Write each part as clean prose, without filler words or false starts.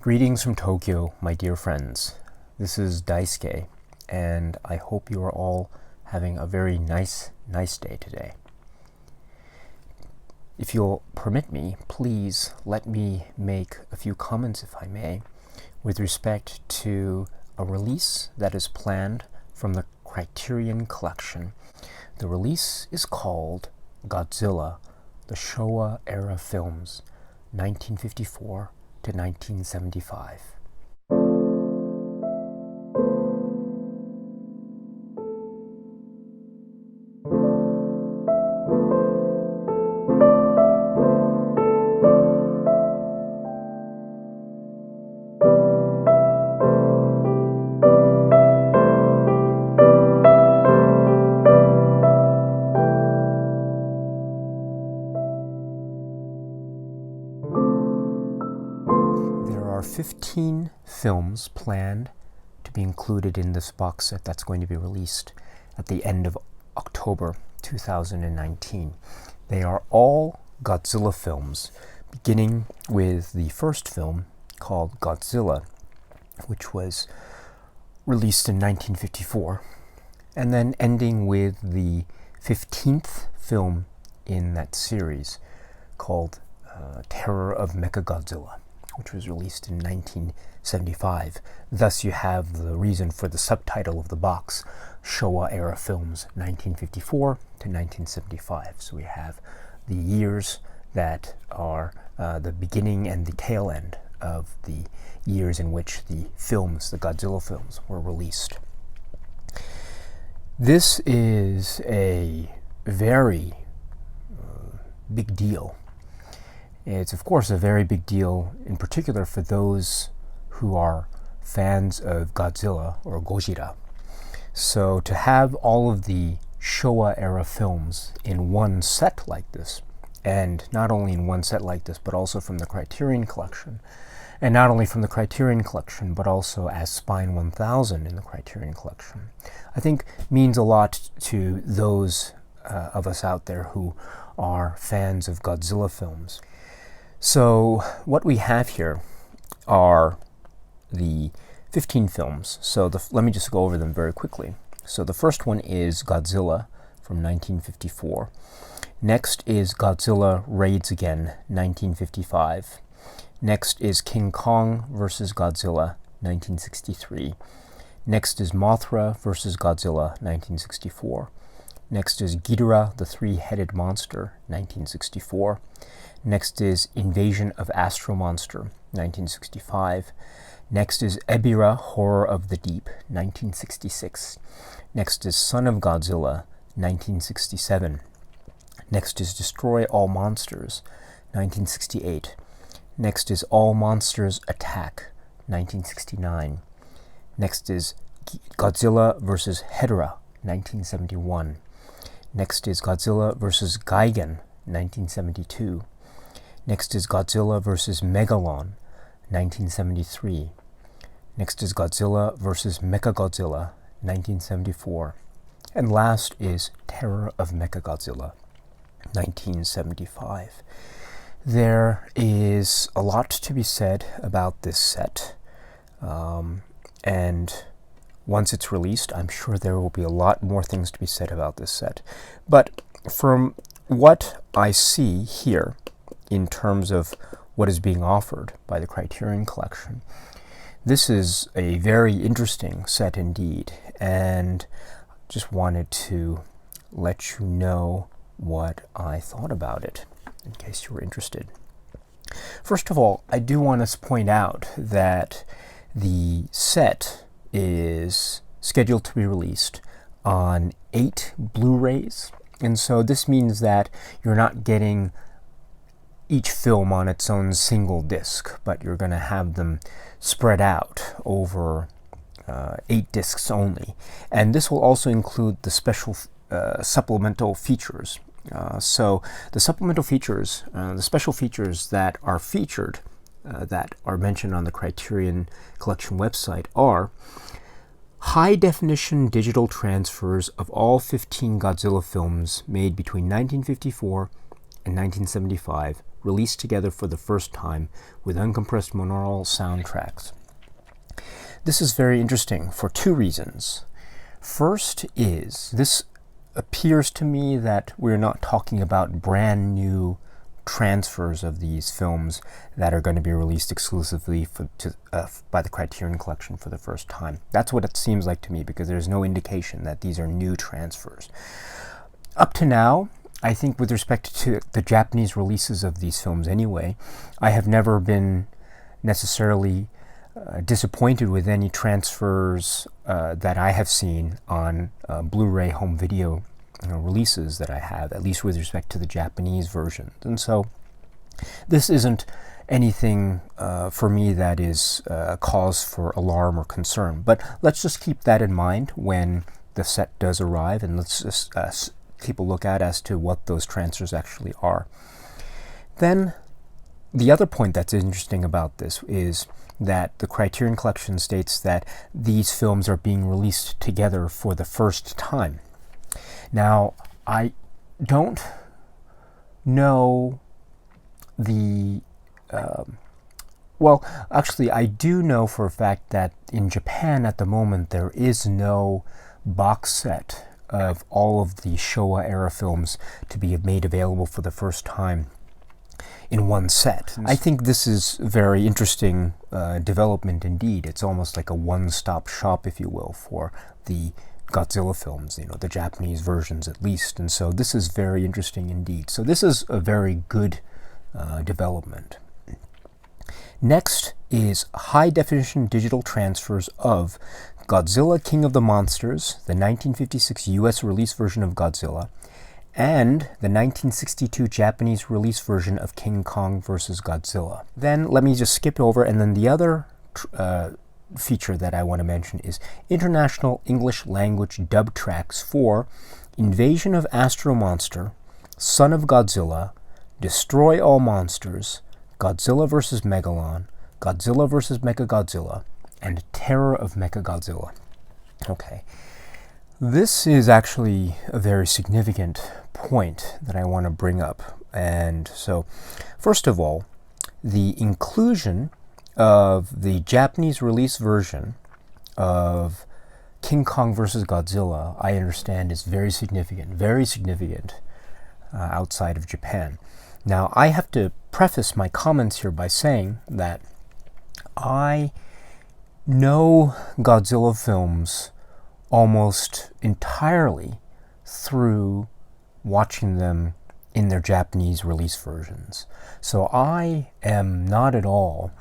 Greetings from Tokyo, my dear friends. This is Daisuke, and I hope you are all having a very nice day today. If you'll permit me, please let me make a few comments, if I may, with respect to a release that is planned from the Criterion collection. The release is called Godzilla, the Showa-Era films, 1954 to 1975. There are 15 films planned to be included in this box set that's going to be released at the end of October 2019. They are all Godzilla films, beginning with the first film called Godzilla, which was released in 1954, and then ending with the 15th film in that series called Terror of Mechagodzilla, which was released in 1975. Thus you have the reason for the subtitle of the box, Showa-Era Films 1954 to 1975. So we have the years that are the beginning and the tail end of the years in which the films, the Godzilla films, were released. This is a very big deal. It's, of course, a very big deal, in particular for those who are fans of Godzilla or Gojira. So to have all of the Showa-Era films in one set like this, and not only in one set like this, but also from the Criterion collection, and not only from the Criterion collection, but also as Spine 1000 in the Criterion collection, I think means a lot to those of us out there who are fans of Godzilla films. So what we have here are the 15 films. So let me just go over them very quickly. So the first one is Godzilla from 1954. Next is Godzilla Raids Again, 1955. Next is King Kong vs. Godzilla, 1963. Next is Mothra vs. Godzilla, 1964. Next is Ghidorah, the Three-Headed Monster, 1964. Next is Invasion of Astro Monster, 1965. Next is Ebirah, Horror of the Deep, 1966. Next is Son of Godzilla, 1967. Next is Destroy All Monsters, 1968. Next is All Monsters Attack, 1969. Next is Godzilla vs. Hedorah, 1971. Next is Godzilla vs. Gigan, 1972. Next is Godzilla vs. Megalon, 1973. Next is Godzilla vs. Mechagodzilla, 1974. And last is Terror of Mechagodzilla, 1975. There is a lot to be said about this set, and once it's released, I'm sure there will be a lot more things to be said about this set. But from what I see here, in terms of what is being offered by the Criterion collection, this is a very interesting set indeed, and just wanted to let you know what I thought about it, in case you were interested. First of all, I do want to point out that the set is scheduled to be released on 8 Blu-rays, and so this means that you're not getting each film on its own single disc, but you're going to have them spread out over 8 discs only. And this will also include the special supplemental features. So the supplemental features, the special features that are featured, that are mentioned on the Criterion Collection website, are high-definition digital transfers of all 15 Godzilla films made between 1954 and 1975 released together for the first time with uncompressed monaural soundtracks. This is very interesting for two reasons. First is, this appears to me that we're not talking about brand new transfers of these films that are going to be released exclusively by the Criterion Collection for the first time. That's what it seems like to me, because there's no indication that these are new transfers. Up to now, I think with respect to the Japanese releases of these films anyway, I have never been necessarily disappointed with any transfers that I have seen on Blu-ray home video releases that I have, at least with respect to the Japanese versions. And so this isn't anything for me that is a cause for alarm or concern. But let's just keep that in mind when the set does arrive, and let's just keep a look at as to what those transfers actually are. Then the other point that's interesting about this is that the Criterion Collection states that these films are being released together for the first time. Now, I don't know the... well, actually, I do know for a fact that in Japan at the moment there is no box set of all of the Showa-Era films to be made available for the first time in one set. I think this is a very interesting development indeed. It's almost like a one-stop shop, if you will, for the Godzilla films, the Japanese versions at least. And so this is very interesting indeed. So this is a very good development. Next is high-definition digital transfers of Godzilla King of the Monsters, the 1956 US release version of Godzilla, and the 1962 Japanese release version of King Kong vs. Godzilla. Then let me just skip over, and then the other feature that I want to mention is international English language dub tracks for Invasion of Astro Monster, Son of Godzilla, Destroy All Monsters, Godzilla vs. Megalon, Godzilla vs. Mechagodzilla, and Terror of Mechagodzilla. Okay. This is actually a very significant point that I want to bring up. And so, first of all, the inclusion of the Japanese release version of King Kong vs. Godzilla, I understand, is very significant outside of Japan. Now, I have to preface my comments here by saying that I know Godzilla films almost entirely through watching them in their Japanese release versions. So I am not at all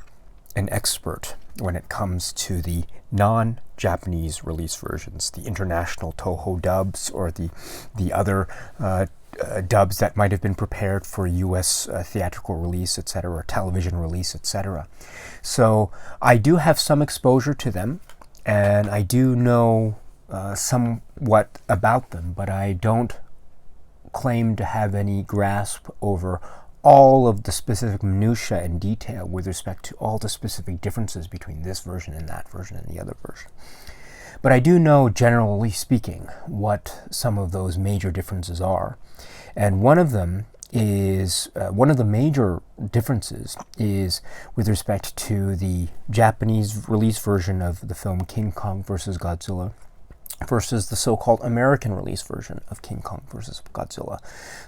an expert when it comes to the non-Japanese release versions, the international Toho dubs or the other dubs that might have been prepared for US theatrical release, etc., or television release, etc. So I do have some exposure to them, and I do know somewhat about them, but I don't claim to have any grasp over all of the specific minutiae and detail with respect to all the specific differences between this version and that version and the other version. But I do know, generally speaking, what some of those major differences are. And one of them is, one of the major differences is with respect to the Japanese release version of the film King Kong vs. Godzilla versus the so-called American release version of King Kong vs. Godzilla.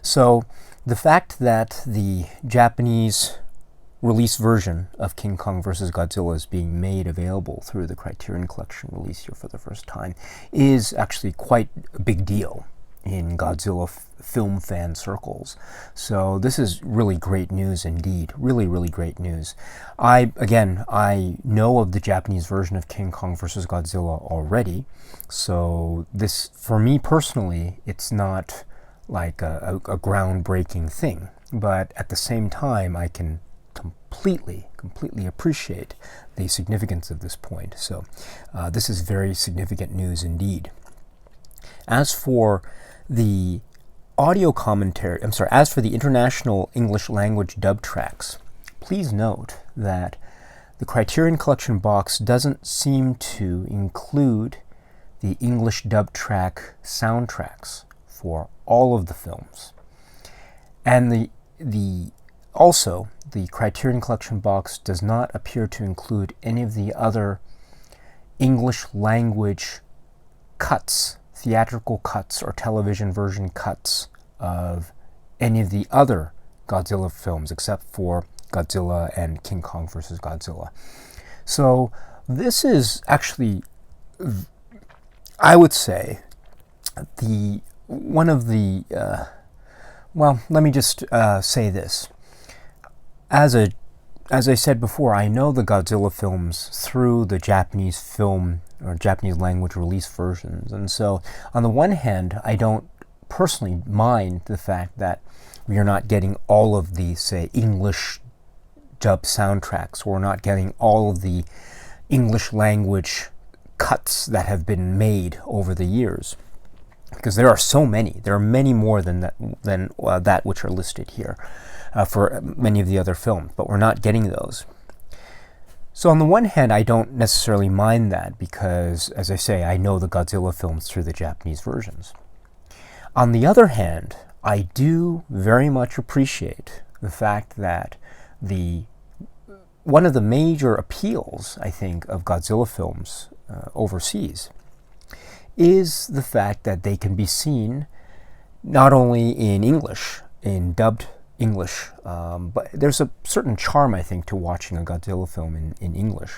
So the fact that the Japanese release version of King Kong vs. Godzilla is being made available through the Criterion Collection release here for the first time is actually quite a big deal in Godzilla film fan circles. So this is really great news indeed. Really, really great news. I know of the Japanese version of King Kong vs. Godzilla already. So this, for me personally, it's not like a groundbreaking thing. But at the same time, I can completely appreciate the significance of this point. So this is very significant news indeed. As for the audio commentary, as for the international English language dub tracks, please note that the Criterion Collection box doesn't seem to include the English dub track soundtracks for all of the films. And the Also, the Criterion Collection box does not appear to include any of the other English language cuts, theatrical cuts or television version cuts of any of the other Godzilla films except for Godzilla and King Kong vs. Godzilla. So this is actually, I would say, one of the, well, let me just say this. As I said before, I know the Godzilla films through the Japanese film or Japanese language release versions. And so on the one hand, I don't personally mind the fact that we are not getting all of the, say, English dub soundtracks, or not getting all of the English language cuts that have been made over the years. Because there are so many. There are many more than that which are listed here for many of the other films, but we're not getting those. So on the one hand, I don't necessarily mind that because, as I say, I know the Godzilla films through the Japanese versions. On the other hand, I do very much appreciate the fact that one of the major appeals, I think, of Godzilla films overseas is the fact that they can be seen not only in English, in dubbed English, but there's a certain charm, I think, to watching a Godzilla film in English,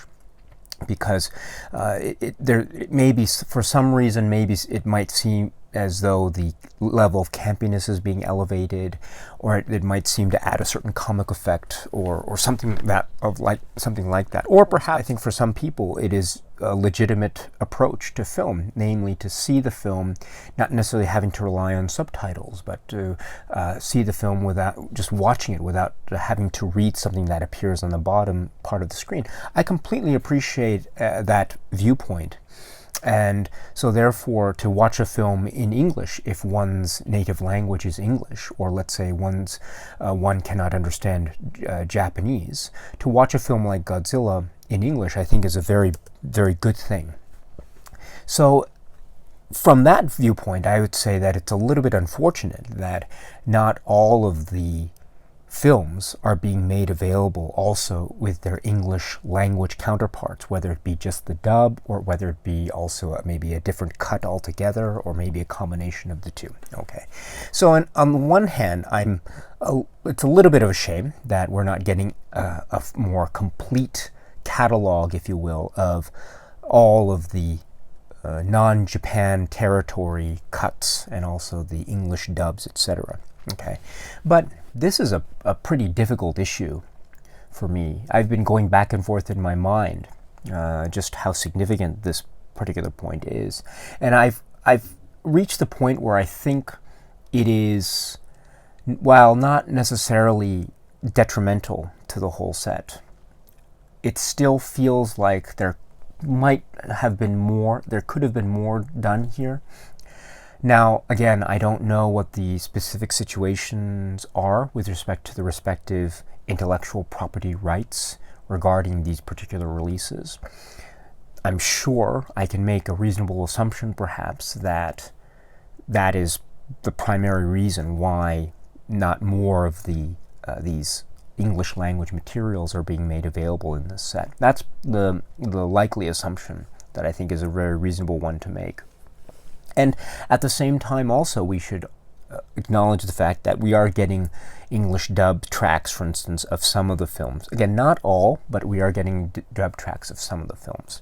because it may be, for some reason, maybe it might seem as though the level of campiness is being elevated, or it might seem to add a certain comic effect, or something like that. Or perhaps, I think, for some people, it is a legitimate approach to film, namely to see the film, not necessarily having to rely on subtitles, but to see the film without just watching it, without having to read something that appears on the bottom part of the screen. I completely appreciate that viewpoint. And so therefore, to watch a film in English, if one's native language is English, or let's say one cannot understand Japanese, to watch a film like Godzilla in English, I think, is a very, very good thing. So from that viewpoint, I would say that it's a little bit unfortunate that not all of the films are being made available also with their English language counterparts, whether it be just the dub, or whether it be also maybe a different cut altogether, or maybe a combination of the two. Okay, so on the one hand, it's a little bit of a shame that we're not getting a more complete catalog, if you will, of all of the non-Japan territory cuts and also the English dubs, etc. Okay, but this is a pretty difficult issue for me. I've been going back and forth in my mind just how significant this particular point is, and I've reached the point where I think it is, while not necessarily detrimental to the whole set, it still feels like there could have been more done here. Now, again, I don't know what the specific situations are with respect to the respective intellectual property rights regarding these particular releases. I'm sure I can make a reasonable assumption, perhaps, that that is the primary reason why not more of these English language materials are being made available in this set. That's the likely assumption that I think is a very reasonable one to make. And at the same time, also, we should acknowledge the fact that we are getting English dubbed tracks, for instance, of some of the films. Again, not all, but we are getting dubbed tracks of some of the films.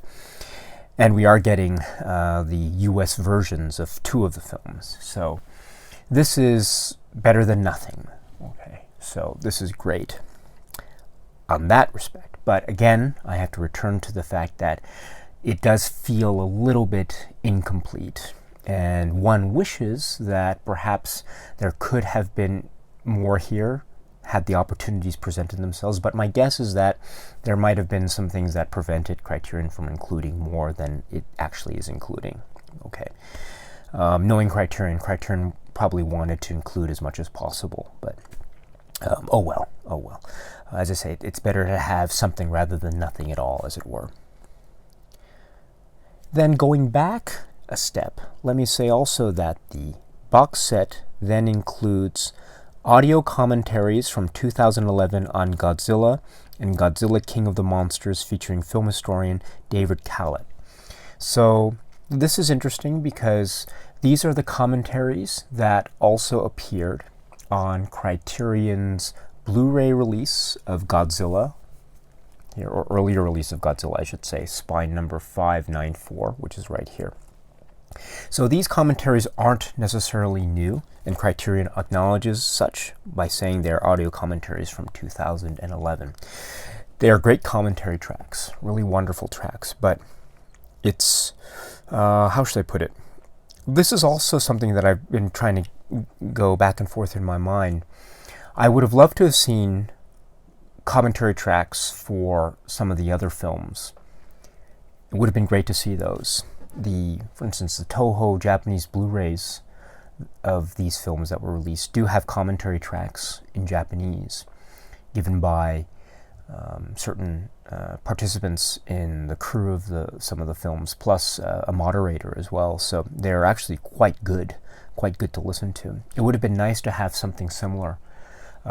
And we are getting the US versions of 2 of the films. So this is better than nothing. Okay, so this is great on that respect. But again, I have to return to the fact that it does feel a little bit incomplete. And one wishes that perhaps there could have been more here had the opportunities presented themselves. But my guess is that there might have been some things that prevented Criterion from including more than it actually is including. Okay. Knowing Criterion probably wanted to include as much as possible. But oh well. As I say, it's better to have something rather than nothing at all, as it were. Then going back a step, let me say also that the box set then includes audio commentaries from 2011 on Godzilla and Godzilla King of the Monsters featuring film historian David Callett. So this is interesting because these are the commentaries that also appeared on Criterion's Blu-ray release of Godzilla, or earlier release of Godzilla, I should say, spine number 594, which is right here. So these commentaries aren't necessarily new, and Criterion acknowledges such by saying they're audio commentaries from 2011. They are great commentary tracks, really wonderful tracks, but it's, how should I put it? This is also something that I've been trying to go back and forth in my mind. I would have loved to have seen commentary tracks for some of the other films. It would have been great to see those. For instance, the Toho Japanese Blu-rays of these films that were released do have commentary tracks in Japanese, given by certain participants in the crew of some of the films, plus a moderator as well. So they're actually quite good to listen to. It would have been nice to have something similar.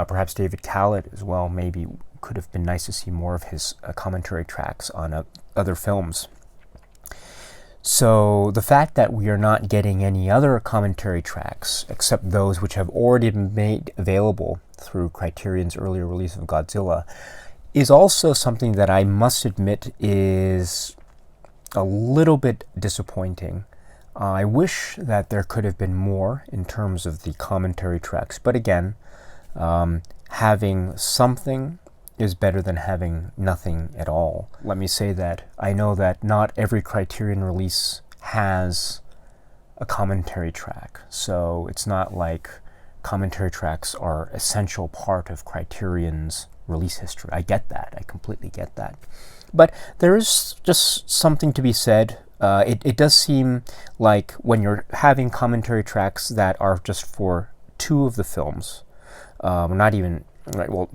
Perhaps David Callett as well. Maybe could have been nice to see more of his commentary tracks on other films. So the fact that we are not getting any other commentary tracks except those which have already been made available through Criterion's earlier release of Godzilla is also something that I must admit is a little bit disappointing. I wish that there could have been more in terms of the commentary tracks, but again, having something is better than having nothing at all. Let me say that I know that not every Criterion release has a commentary track, so it's not like commentary tracks are an essential part of Criterion's release history. I get that. I completely get that. But there is just something to be said. It does seem like when you're having commentary tracks that are just for two of the films, not even right, well,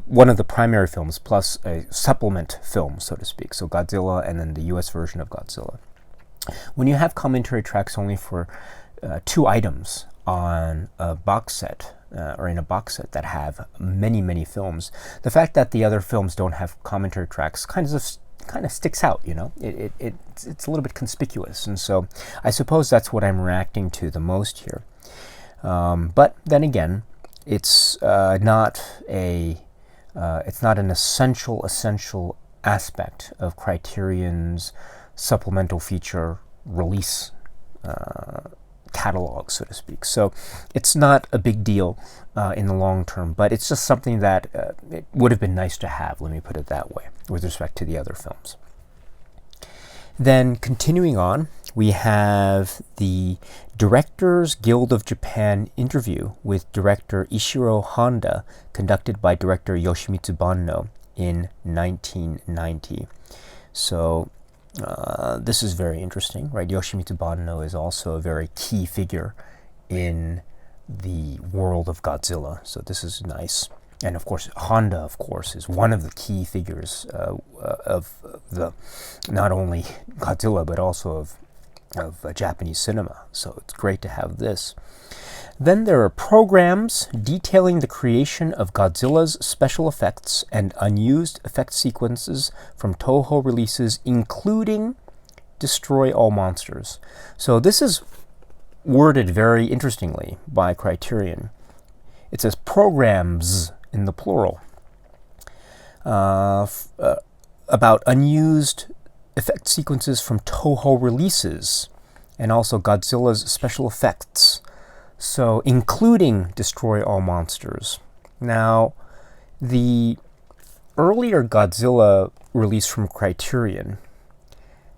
one of the primary films plus a supplement film, so to speak, so Godzilla and then the US version of Godzilla. When you have commentary tracks only for two items on a box set, or in a box set that have many, many films, the fact that the other films don't have commentary tracks kind of sticks out, you know? It's a little bit conspicuous, and so I suppose that's what I'm reacting to the most here. But then again, it's not an essential aspect of Criterion's supplemental feature release catalog, so to speak. So it's not a big deal in the long term, but it's just something that it would have been nice to have, let me put it that way, with respect to the other films. Then continuing on, we have the Directors Guild of Japan interview with director Ishiro Honda, conducted by director Yoshimitsu Banno in 1990. So this is very interesting, right? Yoshimitsu Banno is also a very key figure in the world of Godzilla, so this is nice. And of course, Honda, of course, is one of the key figures of the not only Godzilla but also of Japanese cinema. So it's great to have this. Then there are programs detailing the creation of Godzilla's special effects and unused effect sequences from Toho releases, including Destroy All Monsters. So this is worded very interestingly by Criterion. It says programs in the plural about unused effect sequences from Toho releases and also Godzilla's special effects. So including Destroy All Monsters. Now, the earlier Godzilla release from Criterion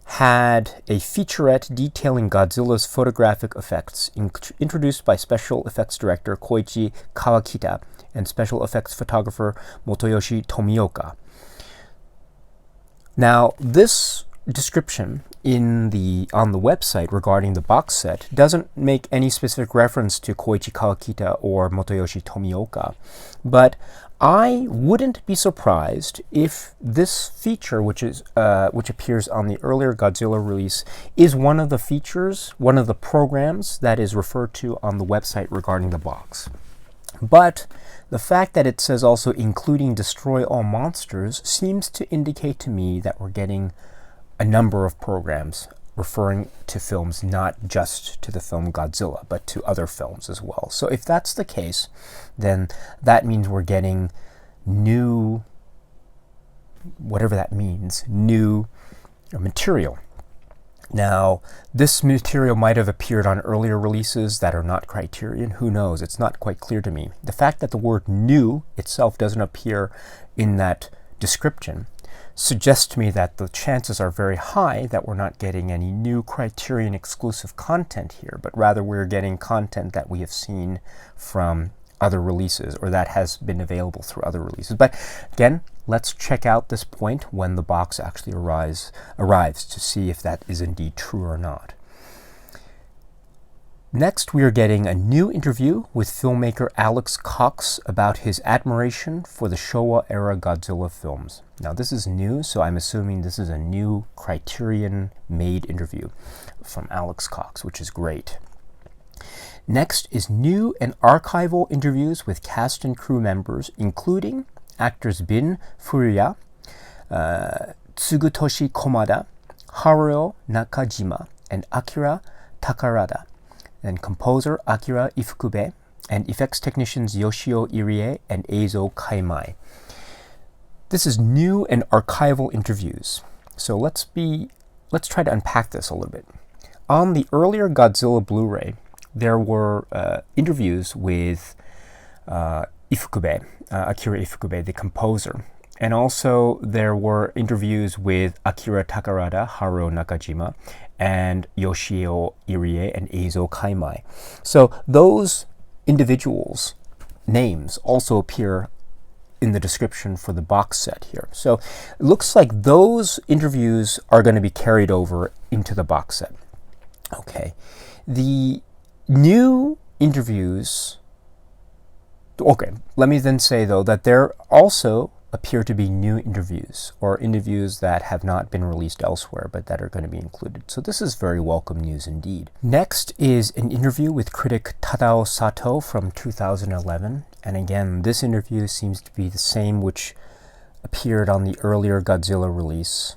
had a featurette detailing Godzilla's photographic effects, introduced by special effects director Koichi Kawakita and special effects photographer Motoyoshi Tomioka. Now, this description on the website regarding the box set doesn't make any specific reference to Koichi Kawakita or Motoyoshi Tomioka, but I wouldn't be surprised if this feature, which appears on the earlier Godzilla release, is one of the features, one of the programs that is referred to on the website regarding the box. But the fact that it says also including destroy all monsters seems to indicate to me that we're getting a number of programs referring to films, not just to the film Godzilla, but to other films as well. So if that's the case, then that means we're getting new, whatever that means, new material. Now, this material might have appeared on earlier releases that are not Criterion. Who knows? It's not quite clear to me. The fact that the word new itself doesn't appear in that description suggests to me that the chances are very high that we're not getting any new Criterion exclusive content here, but rather we're getting content that we have seen from other releases, or that has been available through other releases. But again, let's check out this point when the box actually arrives to see if that is indeed true or not. Next, we are getting a new interview with filmmaker Alex Cox about his admiration for the Showa-Era Godzilla films. Now, this is new, so I'm assuming this is a new Criterion-made interview from Alex Cox, which is great. Next is new and archival interviews with cast and crew members, including actors Bin Furuya, Tsugutoshi Komada, Haruo Nakajima, and Akira Takarada, and composer Akira Ifukube, and effects technicians Yoshio Irie and Eizo Kaimai. This is new and archival interviews. So let's try to unpack this a little bit. On the earlier Godzilla Blu-ray, there were interviews with Ifukube, Akira Ifukube, the composer. And also there were interviews with Akira Takarada, Haruo Nakajima, and Yoshio Irie and Eizo Kaimai. So those individuals' names also appear in the description for the box set here. So it looks like those interviews are going to be carried over into the box set. Okay. The new interviews, okay, let me then say though that there also appear to be new interviews, or interviews that have not been released elsewhere but that are going to be included. So this is very welcome news indeed. Next is an interview with critic Tadao Sato from 2011. And again, this interview seems to be the same which appeared on the earlier Godzilla release.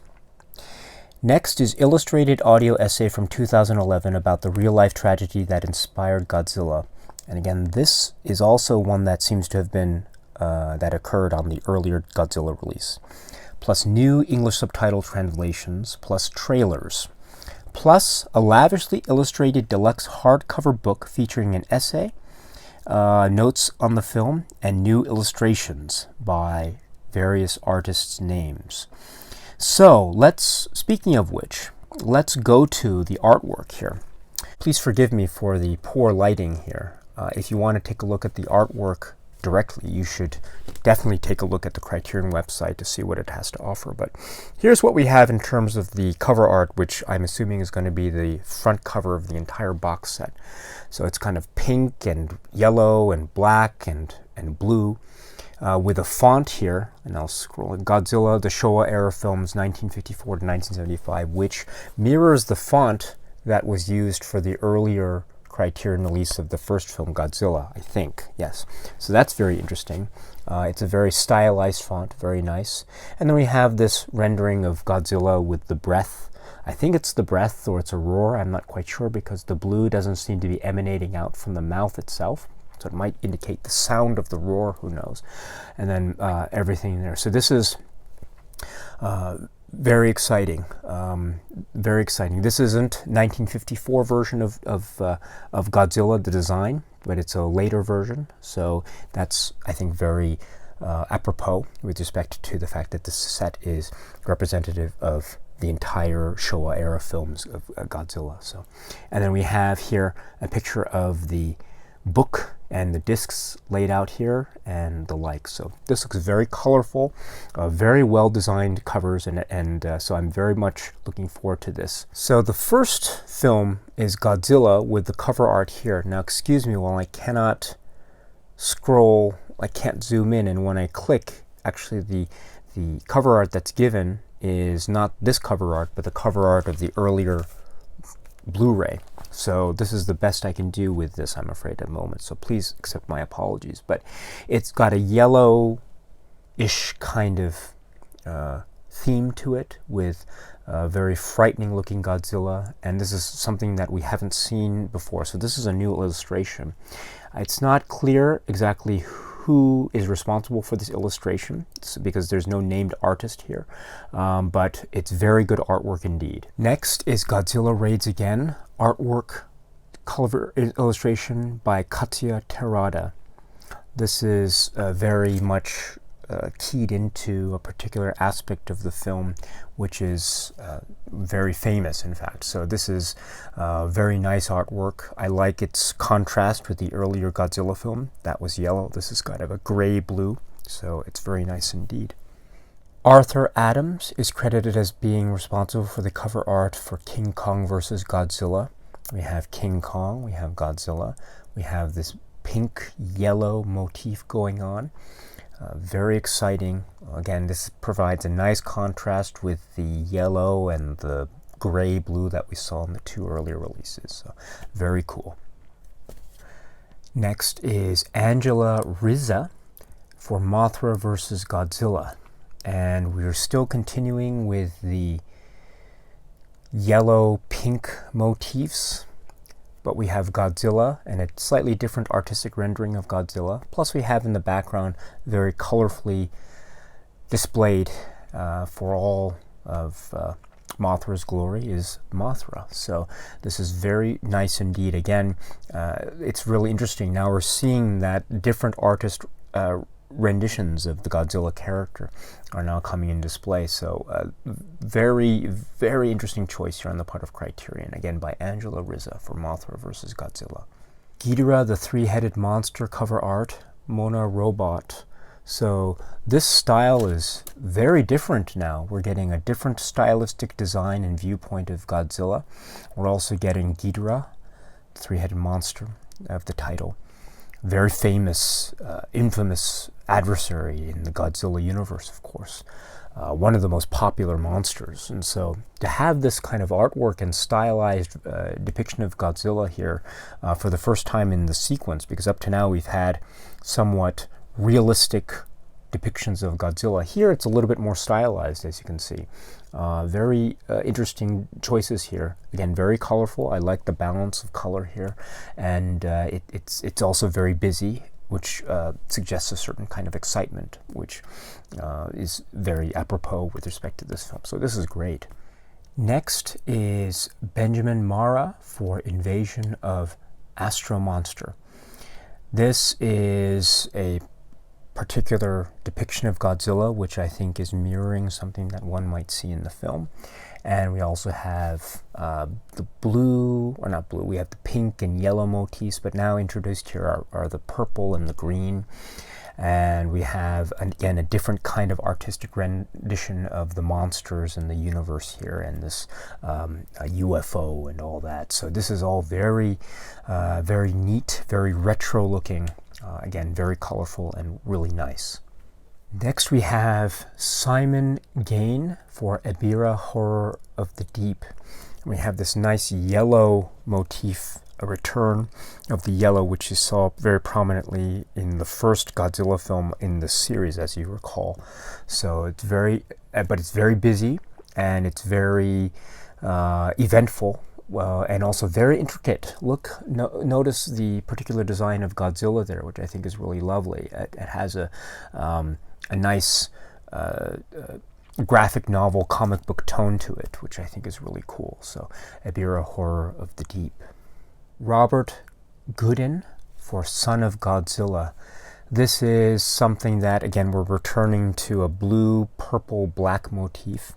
Next is illustrated audio essay from 2011 about the real-life tragedy that inspired Godzilla. And again, this is also one that seems to have been that occurred on the earlier Godzilla release, plus new English subtitle translations, plus trailers, plus a lavishly illustrated deluxe hardcover book featuring an essay, notes on the film, and new illustrations by various artists' names. So speaking of which, let's go to the artwork here. Please forgive me for the poor lighting here. If you want to take a look at the artwork directly, you should definitely take a look at the Criterion website to see what it has to offer. But here's what we have in terms of the cover art, which I'm assuming is going to be the front cover of the entire box set. So it's kind of pink and yellow and black and blue, with a font here, and I'll scroll it, Godzilla, the Showa-Era films 1954 to 1975, which mirrors the font that was used for the earlier Criterion release of the first film, Godzilla, I think. Yes. So that's very interesting. It's a very stylized font, very nice. And then we have this rendering of Godzilla with the breath. I think it's the breath or it's a roar. I'm not quite sure because the blue doesn't seem to be emanating out from the mouth itself. So it might indicate the sound of the roar, who knows. And then everything there. So this is very exciting. Very exciting. This isn't 1954 version of Godzilla, the design, but it's a later version. So that's, I think, very apropos with respect to the fact that this set is representative of the entire Showa-Era films of Godzilla. So, and then we have here a picture of the book and the discs laid out here and the like. So this looks very colorful, very well designed covers, and so I'm very much looking forward to this. So the first film is Godzilla with the cover art here. Now excuse me while I cannot scroll, I can't zoom in, and when I click, actually the cover art that's given is not this cover art, but the cover art of the earlier Blu-ray. So this is the best I can do with this, I'm afraid, at the moment. So please accept my apologies. But it's got a yellow-ish kind of theme to it, with a very frightening looking Godzilla, and this is something that we haven't seen before, so this is a new illustration. It's not clear exactly who is responsible for this illustration, because there's no named artist here, but it's very good artwork indeed. Next is Godzilla Raids Again, artwork, color illustration by Katsuya Terada. This is very much keyed into a particular aspect of the film, which is very famous, in fact. So this is very nice artwork. I like its contrast with the earlier Godzilla film. That was yellow. This is kind of a gray-blue, so it's very nice indeed. Arthur Adams is credited as being responsible for the cover art for King Kong vs. Godzilla. We have King Kong, we have Godzilla, we have this pink-yellow motif going on. Very exciting. Again, this provides a nice contrast with the yellow and the gray-blue that we saw in the two earlier releases. So, very cool. Next is Angela Rizza for Mothra vs. Godzilla. And we're still continuing with the yellow-pink motifs. But we have Godzilla and a slightly different artistic rendering of Godzilla. Plus we have in the background very colorfully displayed for all of Mothra's glory is Mothra. So this is very nice indeed. Again, it's really interesting. Now we're seeing that different artist renditions of the Godzilla character are now coming in display. So very, very interesting choice here on the part of Criterion, again by Angela Rizza for Mothra vs. Godzilla. Ghidorah, the three-headed monster cover art, Mona Robot. So this style is very different now. We're getting a different stylistic design and viewpoint of Godzilla. We're also getting Ghidorah, the three-headed monster of the title. Very famous, infamous adversary in the Godzilla universe, of course. One of the most popular monsters. And so to have this kind of artwork and stylized depiction of Godzilla here for the first time in the sequence, because up to now we've had somewhat realistic depictions of Godzilla. Here it's a little bit more stylized, as you can see. Very interesting choices here. Again, very colorful. I like the balance of color here, and it's also very busy, which suggests a certain kind of excitement, which is very apropos with respect to this film. So this is great. Next is Benjamin Marra for Invasion of Astro Monster. This is a particular depiction of Godzilla, which I think is mirroring something that one might see in the film. And we also have the blue, or not blue, we have the pink and yellow motifs, but now introduced here are the purple and the green. And we have, again, a different kind of artistic rendition of the monsters in the universe here, and this UFO and all that. So this is all very, very neat, very retro looking. Again, very colorful and really nice. Next we have Simon Gain for Ebirah Horror of the Deep. We have this nice yellow motif, a return of the yellow, which you saw very prominently in the first Godzilla film in the series, as you recall. So it's very, but it's very busy, and it's very eventful. And also very intricate. Notice the particular design of Godzilla there, which I think is really lovely. It has a nice graphic novel, comic book tone to it, which I think is really cool. So, Ebirah Horror of the Deep. Robert Gooden for Son of Godzilla. This is something that, again, we're returning to a blue, purple, black motif,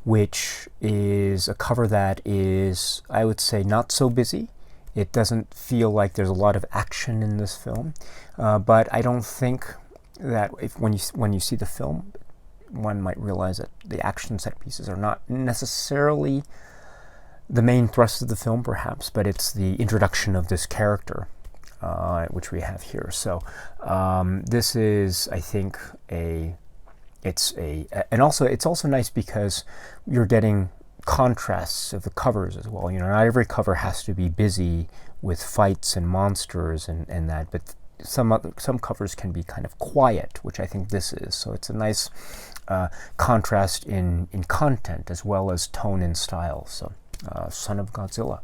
which is a cover that is, I would say, not so busy. It doesn't feel like there's a lot of action in this film, but I don't think that when you see the film, one might realize that the action set pieces are not necessarily the main thrust of the film, perhaps, but it's the introduction of this character, which we have here. So this is, I think, and also it's also nice because you're getting contrasts of the covers as well. Not every cover has to be busy with fights and monsters and that, but some covers can be kind of quiet, which I think this is. So it's a nice contrast in content as well as tone and style. So Son of Godzilla.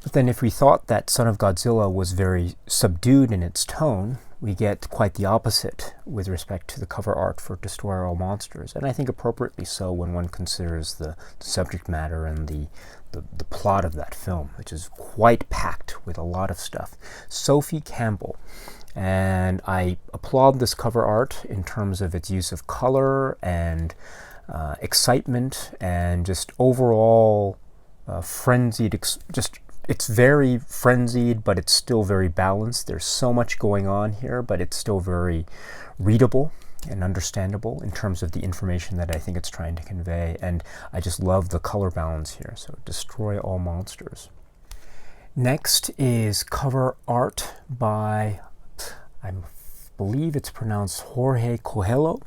But then if we thought that Son of Godzilla was very subdued in its tone, we get quite the opposite with respect to the cover art for Destroy All Monsters, and I think appropriately so when one considers the subject matter and the plot of that film, which is quite packed with a lot of stuff. Sophie Campbell. And I applaud this cover art in terms of its use of color and excitement and just overall frenzied, it's very frenzied, but it's still very balanced. There's so much going on here, but it's still very readable and understandable in terms of the information that I think it's trying to convey. And I just love the color balance here. So Destroy All Monsters. Next is cover art by, I believe it's pronounced Jorge Coelho,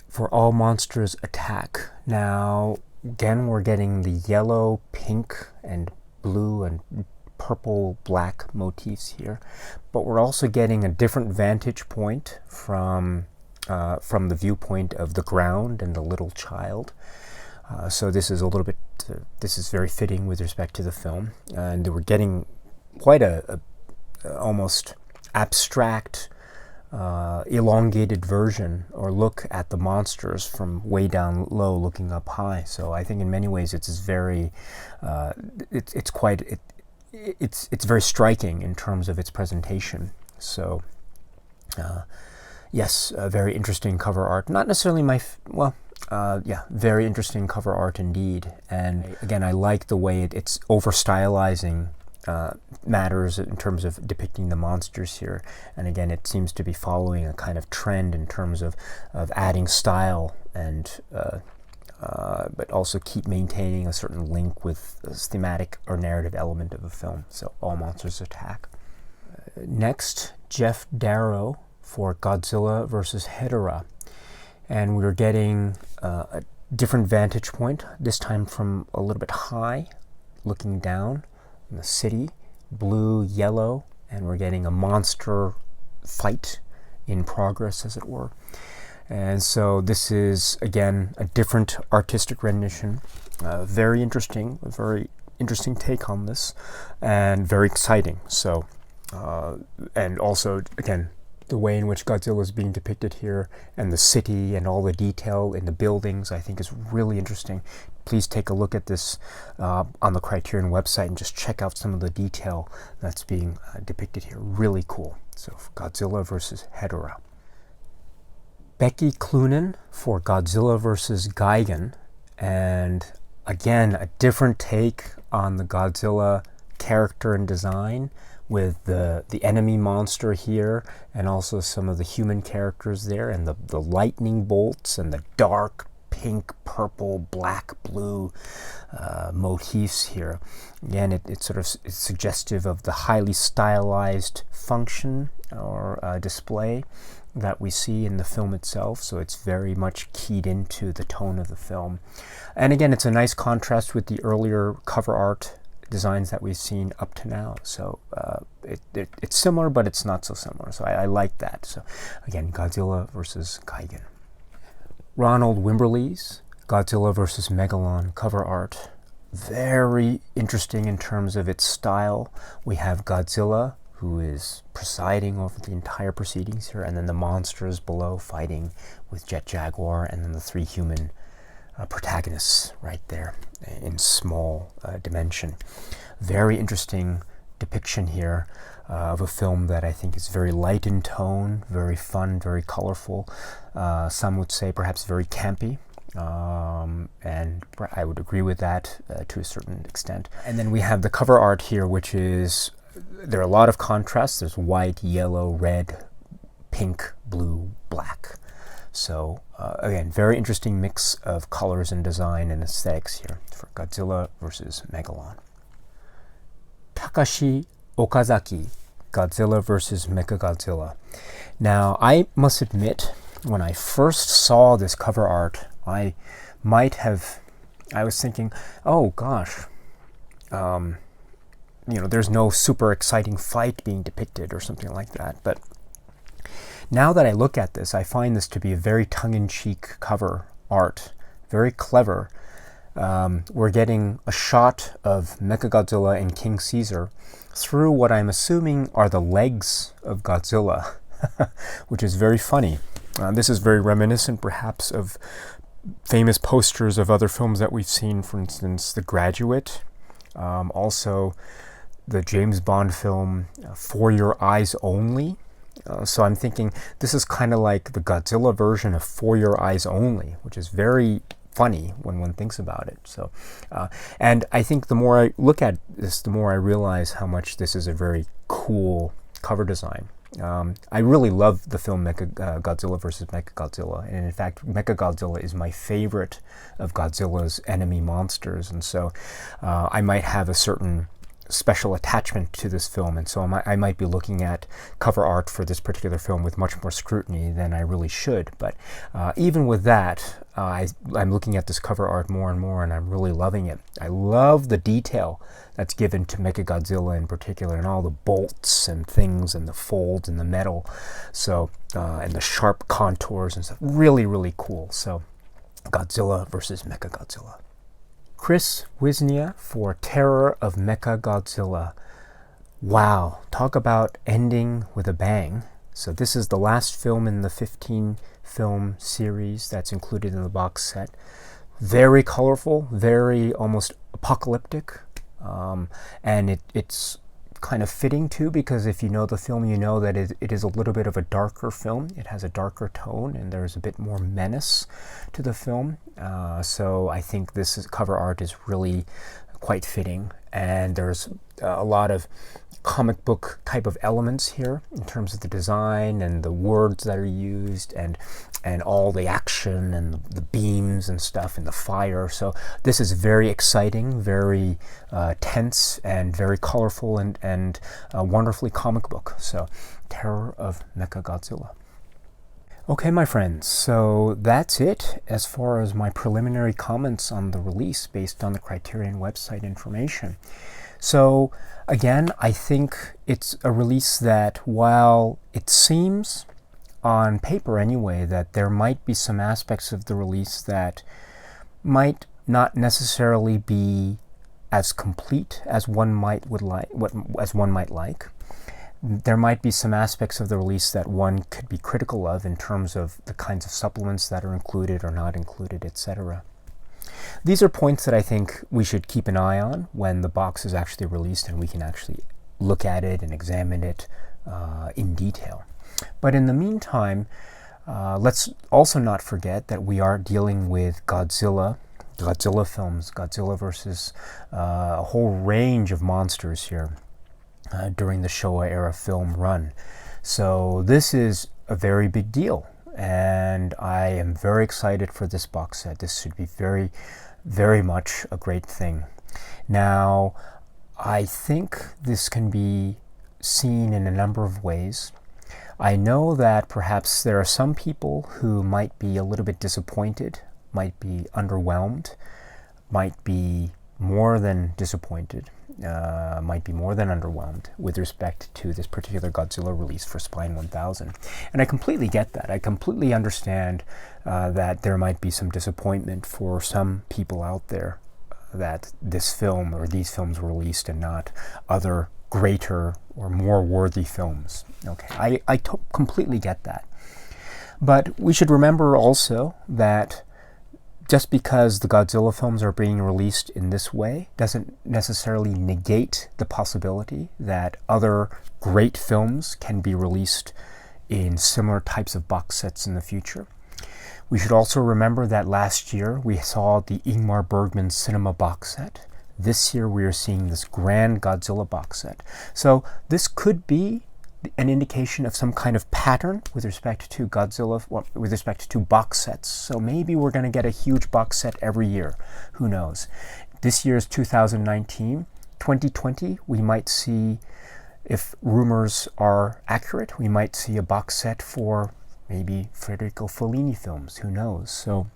for All Monsters Attack. Now, again, we're getting the yellow, pink, and blue and purple, black motifs here, but we're also getting a different vantage point from the viewpoint of the ground and the little child. So this is a little bit, this is very fitting with respect to the film, and we're getting quite a almost abstract, elongated version or look at the monsters from way down low looking up high. So I think in many ways it's very it's very striking in terms of its presentation. So yes, very interesting cover art. Not necessarily very interesting cover art indeed. And again, I like the way it's over stylizing matters in terms of depicting the monsters here. And again, it seems to be following a kind of trend in terms of adding style and but also keep maintaining a certain link with a thematic or narrative element of a film. So All Monsters Attack. Next, Jeff Darrow for Godzilla vs. Hedorah. And we're getting a different vantage point, this time from a little bit high, looking down in the city, blue, yellow, and we're getting a monster fight in progress, as it were. And so this is, again, a different artistic rendition. Very interesting, a very interesting take on this, and very exciting. So, and also, again, the way in which Godzilla is being depicted here, and the city, and all the detail in the buildings, I think is really interesting. Please take a look at this on the Criterion website and just check out some of the detail that's being depicted here. Really cool. So, Godzilla vs. Hedorah. Becky Cloonan for Godzilla vs. Gigan, and again, a different take on the Godzilla character and design, with the enemy monster here and also some of the human characters there, and the lightning bolts and the dark pink, purple, black, blue motifs here. Again, it's suggestive of the highly stylized function or display that we see in the film itself, so it's very much keyed into the tone of the film. And again, it's a nice contrast with the earlier cover art designs that we've seen up to now. So it's similar, but it's not so similar. So I like that. So again, Godzilla versus Gigan. Ronald Wimberly's Godzilla vs. Megalon cover art. Very interesting in terms of its style. We have Godzilla, who is presiding over the entire proceedings here, and then the monsters below fighting with Jet Jaguar, and then the three human protagonists right there in small dimension. Very interesting depiction here of a film that I think is very light in tone, very fun, very colorful. Some would say perhaps very campy, and I would agree with that to a certain extent. And then we have the cover art here, which is, there are a lot of contrasts. There's white, yellow, red, pink, blue, black. So again, very interesting mix of colors and design and aesthetics here for Godzilla vs. Megalon. Takashi Okazaki, Godzilla vs. Mechagodzilla. Now, I must admit, when I first saw this cover art, I might have I was thinking, oh gosh, there's no super exciting fight being depicted or something like that. But now that I look at this, I find this to be a very tongue-in-cheek cover art, very clever. We're getting a shot of Mechagodzilla and King Caesar through what I'm assuming are the legs of Godzilla, which is very funny. This is very reminiscent, perhaps, of famous posters of other films that we've seen, for instance, The Graduate, also the James Bond film For Your Eyes Only. So I'm thinking this is kind of like the Godzilla version of For Your Eyes Only, which is very funny when one thinks about it. So, and I think the more I look at this, the more I realize how much this is a very cool cover design. I really love the film Godzilla vs. Mechagodzilla, and in fact, Mechagodzilla is my favorite of Godzilla's enemy monsters, and so I might have a certain special attachment to this film, and so I might be looking at cover art for this particular film with much more scrutiny than I really should. But even with that, I'm looking at this cover art more and more, and I'm really loving it. I love the detail that's given to Mechagodzilla in particular, and all the bolts and things and the folds and the metal, so and the sharp contours and stuff. Really, really cool. So Godzilla versus Mechagodzilla. Chris Wisnia for Terror of Mechagodzilla. Wow, talk about ending with a bang. So this is the last film in the 15-film series that's included in the box set. Very colorful, very almost apocalyptic, and it's kind of fitting too, because if you know the film, you know that it is a little bit of a darker film. It has a darker tone, and there's a bit more menace to the film. So I think this cover art is really quite fitting, and there's a lot of comic book type of elements here in terms of the design and the words that are used, and all the action and the beams and stuff and the fire. So this is very exciting, very tense, and very colorful, and wonderfully comic book. So Terror of Mechagodzilla. Okay, my friends, so that's it as far as my preliminary comments on the release based on the Criterion website information. So again, I think it's a release that, while it seems on paper anyway that there might be some aspects of the release that might not necessarily be as complete as one might like. There might be some aspects of the release that one could be critical of in terms of the kinds of supplements that are included or not included, etc. These are points that I think we should keep an eye on when the box is actually released and we can actually look at it and examine it in detail. But in the meantime, let's also not forget that we are dealing with Godzilla films, Godzilla versus a whole range of monsters here during the Showa-Era film run. So this is a very big deal, and I am very excited for this box set. This should be very, very much a great thing. Now, I think this can be seen in a number of ways. I know that perhaps there are some people who might be a little bit disappointed, might be underwhelmed, might be more than disappointed, might be more than underwhelmed with respect to this particular Godzilla release for Spine 1000. And I completely get that. I completely understand that there might be some disappointment for some people out there that this film or these films were released and not other greater or more worthy films. Okay, I completely get that. But we should remember also that just because the Godzilla films are being released in this way doesn't necessarily negate the possibility that other great films can be released in similar types of box sets in the future. We should also remember that last year we saw the Ingmar Bergman cinema box set. This year we are seeing this grand Godzilla box set. So this could be an indication of some kind of pattern with respect to Godzilla, with respect to box sets. So maybe we're going to get a huge box set every year. Who knows? This year is 2019. 2020, we might see, if rumors are accurate, we might see a box set for maybe Federico Fellini films. Who knows? So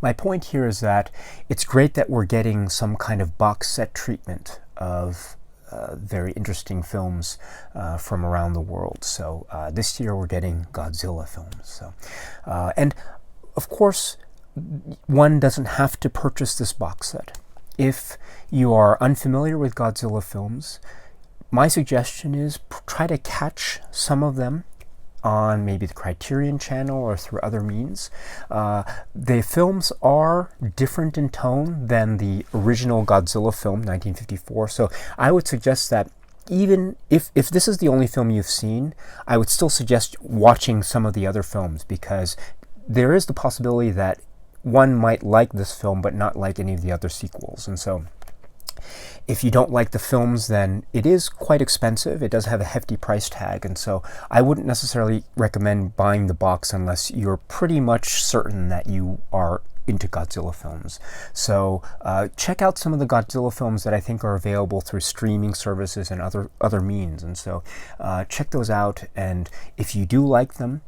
My point here is that it's great that we're getting some kind of box set treatment of very interesting films from around the world. So this year we're getting Godzilla films. So, and of course, one doesn't have to purchase this box set. If you are unfamiliar with Godzilla films, my suggestion is try to catch some of them on maybe the Criterion channel or through other means. The films are different in tone than the original Godzilla film, 1954, so I would suggest that even if this is the only film you've seen, I would still suggest watching some of the other films, because there is the possibility that one might like this film but not like any of the other sequels. And so if you don't like the films, then it is quite expensive. It does have a hefty price tag, and so I wouldn't necessarily recommend buying the box unless you're pretty much certain that you are into Godzilla films. So check out some of the Godzilla films that I think are available through streaming services and other means. And so check those out, and if you do like them,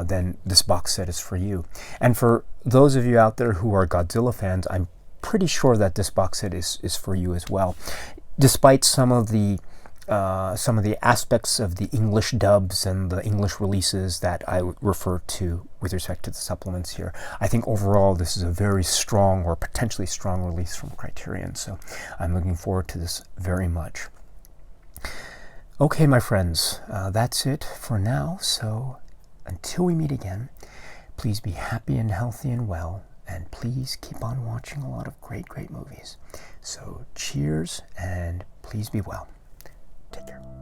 then this box set is for you. And for those of you out there who are Godzilla fans, I'm pretty sure that this box set is for you as well. Despite some of the aspects of the English dubs and the English releases that I refer to with respect to the supplements here, I think overall this is a very strong or potentially strong release from Criterion. So I'm looking forward to this very much. Okay, my friends, that's it for now. So until we meet again, please be happy and healthy and well. And please keep on watching a lot of great movies. So cheers, and please be well. Take care.